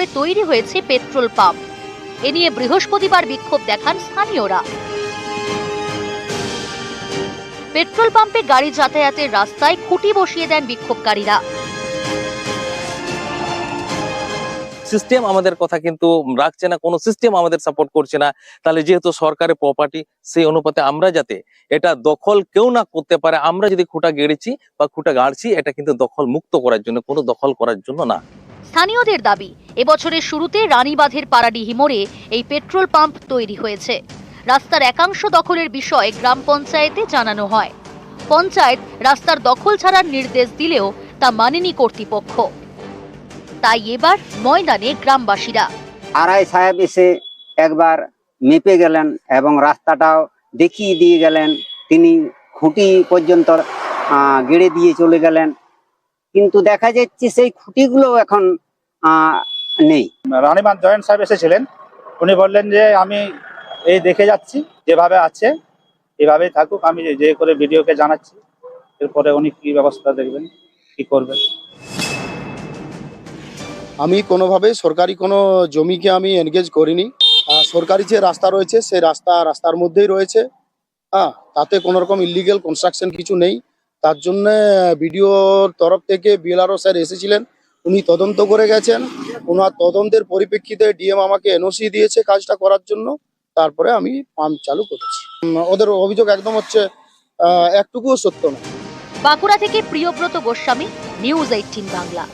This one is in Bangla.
করে তৈরি হয়েছে পেট্রোল পাম্প। এ নিয়ে বৃহস্পতিবার বিক্ষোভ দেখান স্থানীয়রা। পেট্রোল পাম্পে গাড়ি যাতায়াতের রাস্তায় খুঁটি বসিয়ে দেন বিক্ষোভকারীরা। সিস্টেম আমাদের কথা কিন্তু রাখছে না, কোনো সিস্টেম আমাদের সাপোর্ট করছে না। তাহলে যেহেতু সরকারের প্রপার্টি, সেই অনুপাতে আমরা যাতে এটা দখল কেউ না করতে পারে, আমরা যদি খুঁটা গেড়েছি বা খুঁটা গাড়ছি, এটা কিন্তু দখল মুক্ত করার জন্য, কোনো দখল করার জন্য না। স্থানীয়দের দাবি, এবছরের শুরুতে রানীবাঁধের পাড়াডিহি মোড়ে এই পেট্রোল পাম্প তৈরি হয়েছে। রাস্তার একাংশ দখলের বিষয়ে গ্রাম পঞ্চায়েতে জানানো হয়। পঞ্চায়েত রাস্তার দখল ছাড়ার নির্দেশ দিলেও তা মানেনি কর্তৃপক্ষ। তাই এবার ময়দানে গ্রামবাসীরা। আরআই সাহেব এসে একবার মেপে গেলেন এবং রাস্তাটাও দেখিয়ে দিয়ে গেলেন। তিনি খুঁটি পর্যন্ত গেড়ে দিয়ে চলে গেলেন, কিন্তু দেখা যাচ্ছে সেই খুঁটিগুলো এখন নেই। রানীবাঁধ জয়েন্ট সাহেব এসেছিলেন, উনি বললেন যে আমি এই দেখে যাচ্ছি, যেভাবে আছে এভাবেই থাকুক, আমি যে করে ভিডিওকে জানাচ্ছি, এরপরে উনি কি ব্যবস্থা দেখবেন, কি করবেন। আমি কোনোভাবেই সরকারি কোনো জমিকে আমি এনগেজ করিনি। সরকারি যে রাস্তা রয়েছে সেই রাস্তার মধ্যেই রয়েছে। তাতে কোনো রকম ইলিগেল কনস্ট্রাকশন কিছু নেই। তার জন্য বিডিওর তরফ থেকে বিএলআরও স্যার এসেছিলেন, উনি তদন্ত করে গেছেন। ওনার তদন্তের পরিপ্রেক্ষিতে ডিএম আমাকে এনওসি দিয়েছে কাজটা করার জন্য। তারপরে আমি পাম্প চালু করেছি। ওদের অভিযোগ একদম হচ্ছে একটুকুও সত্য না। বাঁকুড়া থেকে প্রিয়ব্রত গোস্বামী, নিউজ 18 বাংলা।